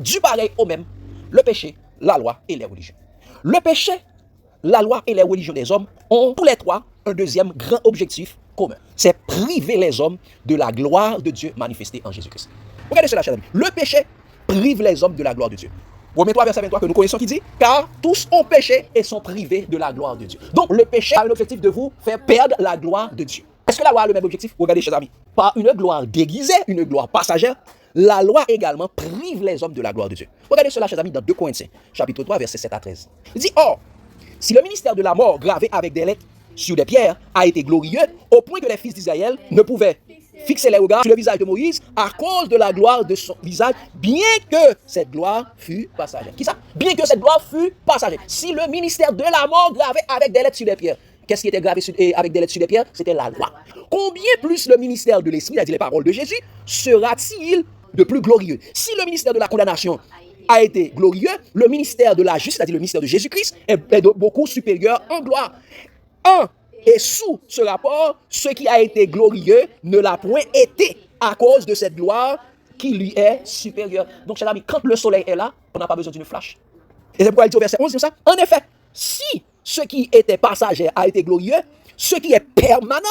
du pareil au même, le péché, la loi et les religions. Le péché, la loi et les religions des hommes ont tous les trois un deuxième grand objectif commun. C'est priver les hommes de la gloire de Dieu manifestée en Jésus-Christ. Regardez cela, chers amis. Le péché prive les hommes de la gloire de Dieu. Romains 3, verset 23 que nous connaissons qui dit « Car tous ont péché et sont privés de la gloire de Dieu. » Donc le péché a l'objectif de vous faire perdre la gloire de Dieu. Est-ce que la loi a le même objectif? Regardez, chers amis. Par une gloire déguisée, une gloire passagère, la loi également prive les hommes de la gloire de Dieu. Regardez cela, chers amis, dans 2 Corinthiens, chapitre 3, verset 7 à 13. Il dit « Or, si le ministère de la mort gravé avec des lettres sur des pierres a été glorieux, au point que les fils d'Israël ne pouvaient fixer les regards sur le visage de Moïse à cause de la gloire de son visage, bien que cette gloire fût passagère. » Qui ça? Bien que cette gloire fût passagère. Si le ministère de la mort gravé avec des lettres sur des pierres, qu'est-ce qui était gravé avec des lettres sur des pierres? C'était la loi. Combien plus le ministère de l'Esprit, c'est-à-dire les paroles de Jésus, sera-t-il de plus glorieux? Si le ministère de la condamnation a été glorieux, le ministère de la justice, c'est-à-dire le ministère de Jésus-Christ, est beaucoup supérieur en gloire. Et sous ce rapport, ce qui a été glorieux ne l'a point été à cause de cette gloire qui lui est supérieure. Donc, chers amis, quand le soleil est là, on n'a pas besoin d'une flash. Et c'est pourquoi il dit au verset 11, ça. En effet, si ce qui était passager a été glorieux, ce qui est permanent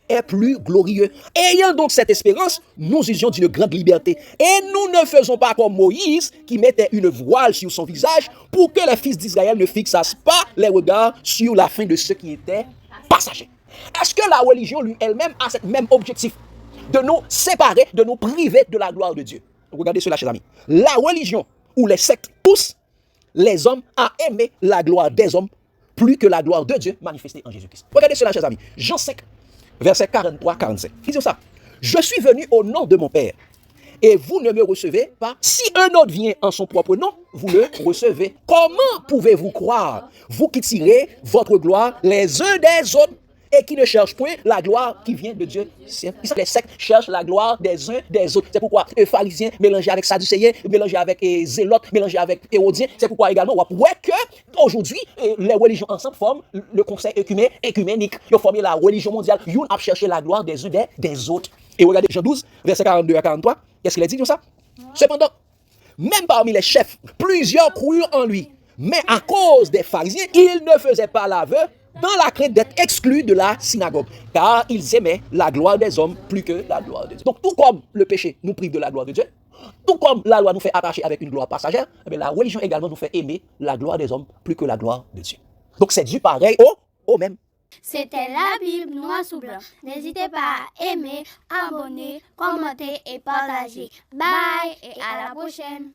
est plus glorieux. Ayant donc cette espérance, nous usions d'une grande liberté. Et nous ne faisons pas comme Moïse, qui mettait une voile sur son visage, pour que les fils d'Israël ne fixassent pas les regards sur la fin de ce qui était passager. Est-ce que la religion elle-même a ce même objectif? De nous séparer, de nous priver de la gloire de Dieu. Regardez cela, chers amis. La religion ou les sectes poussent les hommes à aimer la gloire des hommes plus que la gloire de Dieu manifestée en Jésus-Christ. Regardez cela, chers amis. Jean 5, verset 43-45. Il dit ça. Je suis venu au nom de mon Père et vous ne me recevez pas. Si un autre vient en son propre nom, vous le recevez. Comment pouvez-vous croire, vous qui tirez votre gloire les uns des autres et qui ne cherchent point la gloire qui vient de Dieu? Les sectes cherchent la gloire des uns des autres. C'est pourquoi les pharisiens mélangés avec sadducéens, mélangés avec zélotes, mélangés avec hérodiens. C'est pourquoi également on voit que aujourd'hui les religions ensemble forment le conseil écuménique. Ils ont formé la religion mondiale. Ils ont cherché la gloire des uns des autres. Et regardez Jean 12, verset 42 à 43. Qu'est-ce qu'il a dit de ça? Cependant, même parmi les chefs, plusieurs croyurent en lui. Mais à cause des pharisiens, ils ne faisaient pas l'aveu dans la crainte d'être exclus de la synagogue. Car ils aimaient la gloire des hommes plus que la gloire de Dieu. Donc tout comme le péché nous prive de la gloire de Dieu, tout comme la loi nous fait attacher avec une gloire passagère, la religion également nous fait aimer la gloire des hommes plus que la gloire de Dieu. Donc c'est du pareil au même. C'était la Bible noir sous blanc. N'hésitez pas à aimer, abonner, commenter et partager. Bye et à la prochaine.